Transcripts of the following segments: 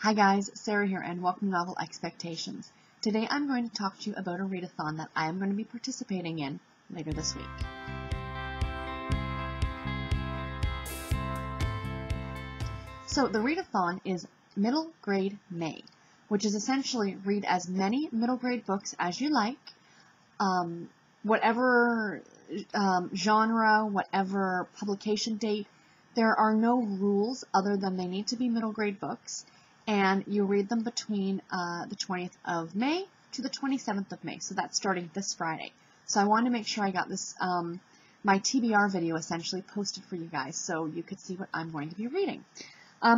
Hi guys, Sarah here and welcome to Novel Expectations. Today I'm going to talk to you about a readathon that I am going to be participating in later this week. So the readathon is Middle Grade May, which is essentially read as many middle grade books as you like, whatever genre, whatever publication date. There are no rules other than they need to be middle grade books. And you read them between the 20th of May to the 27th of May. So that's starting this Friday. So I wanted to make sure I got this, my TBR video essentially posted for you guys so you could see what I'm going to be reading.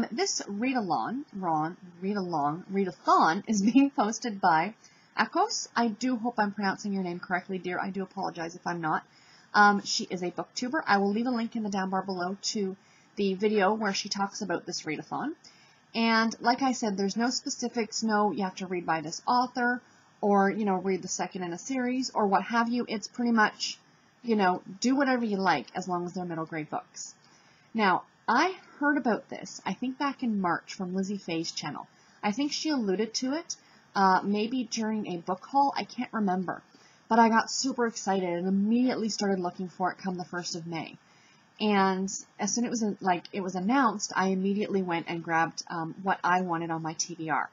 This readathon is being posted by Akossiwa. I do hope I'm pronouncing your name correctly, dear. I do apologize if I'm not. She is a booktuber. I will leave a link in the down bar below to the video where she talks about this readathon. And like I said, there's no specifics, no you have to read by this author or, read the second in a series or what have you. It's pretty much, do whatever you like as long as they're middle grade books. Now, I heard about this, I think back in March from Lizzie Faye's channel. I think she alluded to it, maybe during a book haul, I can't remember. But I got super excited and immediately started looking for it come the 1st of May. And as soon as it was announced, I immediately went and grabbed what I wanted on my TBR.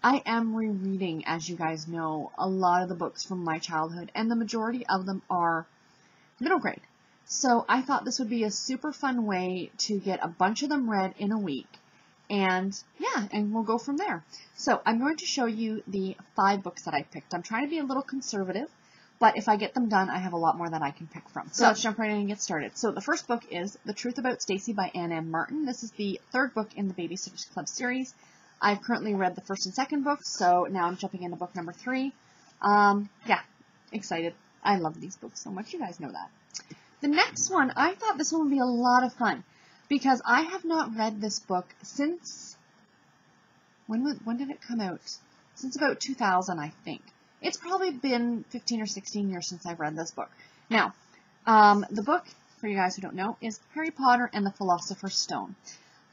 I am rereading, as you guys know, a lot of the books from my childhood, and the majority of them are middle grade. So I thought this would be a super fun way to get a bunch of them read in a week. And yeah, and we'll go from there. So I'm going to show you the 5 books that I picked. I'm trying to be a little conservative. But if I get them done, I have a lot more that I can pick from. So let's jump right in and get started. So the first book is The Truth About Stacy by Ann M. Martin. This is the 3rd book in the Babysitters Club series. I've currently read the 1st and 2nd books, so now I'm jumping into book number 3. Yeah, excited. I love these books so much. You guys know that. The next one, I thought this one would be a lot of fun because I have not read this book since, when did it come out? Since about 2000, I think. It's probably been 15 or 16 years since I've read this book. Now, the book, for you guys who don't know, is Harry Potter and the Philosopher's Stone.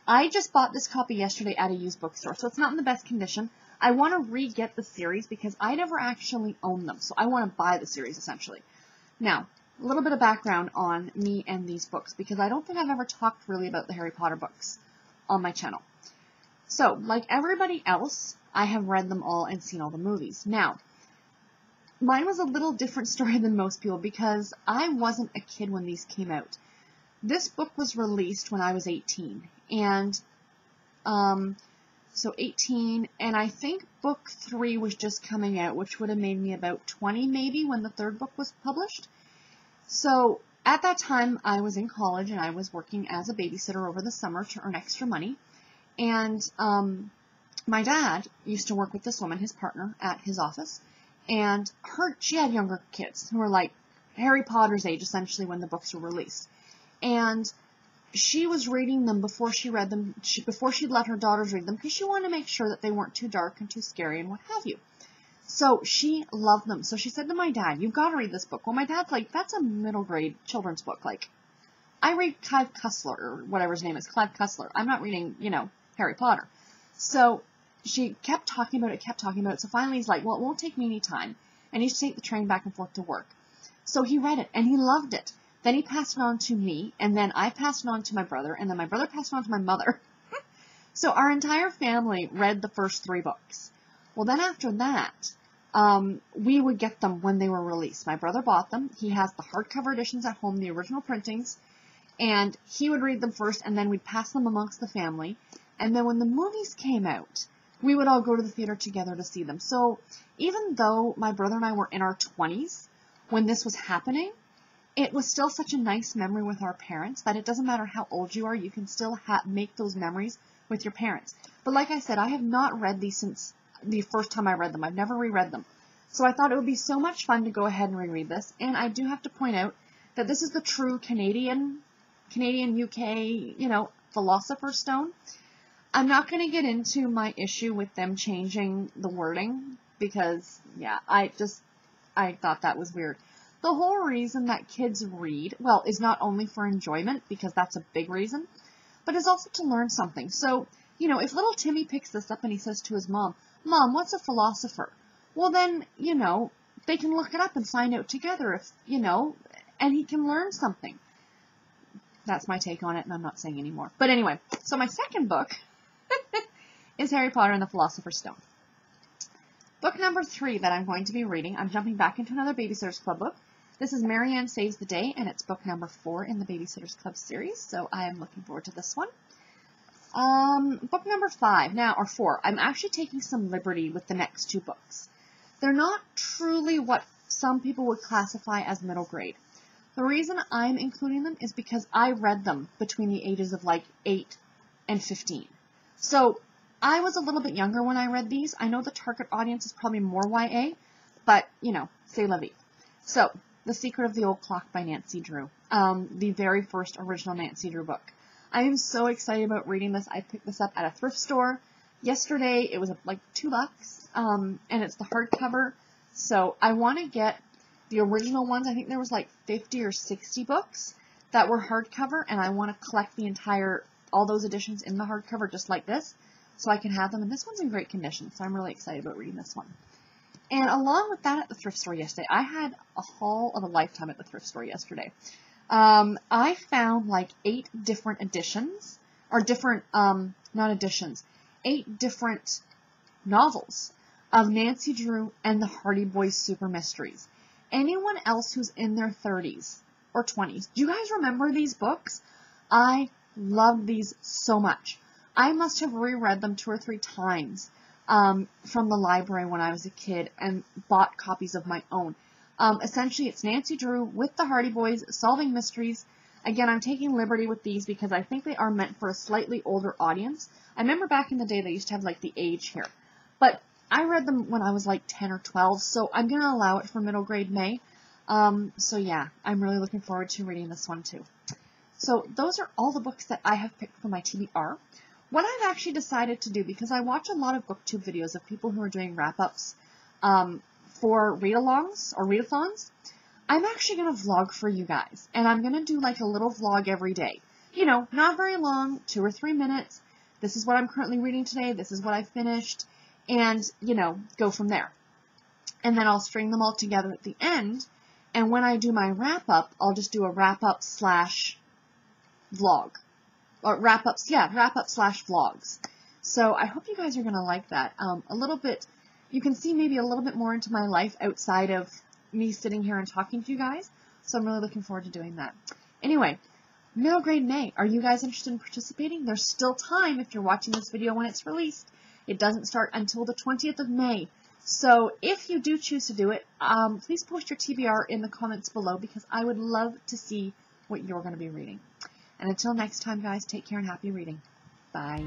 I just bought this copy yesterday at a used bookstore, so it's not in the best condition. I want to re-get the series because I never actually owned them, so I want to buy the series, essentially. Now, a little bit of background on me and these books, because I don't think I've ever talked really about the Harry Potter books on my channel. So, like everybody else, I have read them all and seen all the movies. Now, mine was a little different story than most people because I wasn't a kid when these came out. This book was released when I was 18, and so 18, and I think book 3 was just coming out, which would have made me about 20 maybe when the 3rd book was published. So at that time, I was in college and I was working as a babysitter over the summer to earn extra money, and my dad used to work with this woman, his partner, at his office. And she had younger kids who were like Harry Potter's age, essentially, when the books were released. And she was reading them before she read them, before she'd let her daughters read them, because she wanted to make sure that they weren't too dark and too scary and what have you. So she loved them. So she said to my dad, "You've got to read this book." Well, my dad's like, "That's a middle grade children's book. Like, I read Clive Cussler, or whatever his name is, Clive Cussler. I'm not reading, Harry Potter." So she kept talking about it, so finally he's like, "Well, it won't take me any time." And he used to take the train back and forth to work. So he read it, and he loved it. Then he passed it on to me, and then I passed it on to my brother, and then my brother passed it on to my mother. So our entire family read the first 3 books. Well, then after that, we would get them when they were released. My brother bought them. He has the hardcover editions at home, the original printings, and he would read them first, and then we'd pass them amongst the family. And then when the movies came out, we would all go to the theater together to see them. So even though my brother and I were in our 20s when this was happening, it was still such a nice memory with our parents that it doesn't matter how old you are, you can still make those memories with your parents. But like I said, I have not read these since the first time I read them. I've never reread them. So I thought it would be so much fun to go ahead and reread this. And I do have to point out that this is the true Canadian UK, Philosopher's Stone. I'm not going to get into my issue with them changing the wording because, yeah, I thought that was weird. The whole reason that kids read, is not only for enjoyment, because that's a big reason, but is also to learn something. So you know, if little Timmy picks this up and he says to his mom, Mom, what's a philosopher? Well, then, you know, they can look it up and find out together if, you know, and he can learn something. That's my take on it, and I'm not saying anymore. But anyway, so my second book is Harry Potter and the Philosopher's Stone. Book number 3 that I'm going to be reading, I'm jumping back into another Babysitter's Club book. This is Marianne Saves the Day, and it's book number 4 in the Babysitter's Club series, so I am looking forward to this one. Book number 5, now, or 4, I'm actually taking some liberty with the next 2 books. They're not truly what some people would classify as middle grade. The reason I'm including them is because I read them between the ages of like 8 and 15. So I was a little bit younger when I read these. I know the target audience is probably more YA, but, you know, c'est la vie. So, The Secret of the Old Clock by Nancy Drew, the very first original Nancy Drew book. I am so excited about reading this. I picked this up at a thrift store yesterday. It was like $2, and it's the hardcover. So I want to get the original ones. I think there was like 50 or 60 books that were hardcover, and I want to collect the all those editions in the hardcover just like this, so I can have them. And this one's in great condition, so I'm really excited about reading this one. And along with that, at the thrift store yesterday, I had a haul of a lifetime at the thrift store yesterday. I found like 8 different editions, or different, not editions, 8 different novels of Nancy Drew and the Hardy Boys Super Mysteries. Anyone else who's in their 30s or 20s, do you guys remember these books? I loved these so much. I must have reread them 2 or 3 times from the library when I was a kid and bought copies of my own. Essentially, it's Nancy Drew with the Hardy Boys solving mysteries. Again, I'm taking liberty with these because I think they are meant for a slightly older audience. I remember back in the day they used to have like the age here. But I read them when I was like 10 or 12, so I'm going to allow it for middle grade May. So yeah, I'm really looking forward to reading this one too. So those are all the books that I have picked for my TBR. What I've actually decided to do, because I watch a lot of booktube videos of people who are doing wrap-ups for read-alongs or readathons, I'm actually going to vlog for you guys. And I'm going to do like a little vlog every day. You know, not very long, 2 or 3 minutes. This is what I'm currently reading today. This is what I finished. And, you know, go from there. And then I'll string them all together at the end. And when I do my wrap-up, I'll just do a wrap-up slash vlog. Or wrap-up slash vlogs. So I hope you guys are going to like that. A little bit, you can see maybe a little bit more into my life outside of me sitting here and talking to you guys. So I'm really looking forward to doing that. Anyway, middle grade May. Are you guys interested in participating? There's still time if you're watching this video when it's released. It doesn't start until the 20th of May. So if you do choose to do it, please post your TBR in the comments below because I would love to see what you're going to be reading. And until next time, guys, take care and happy reading. Bye.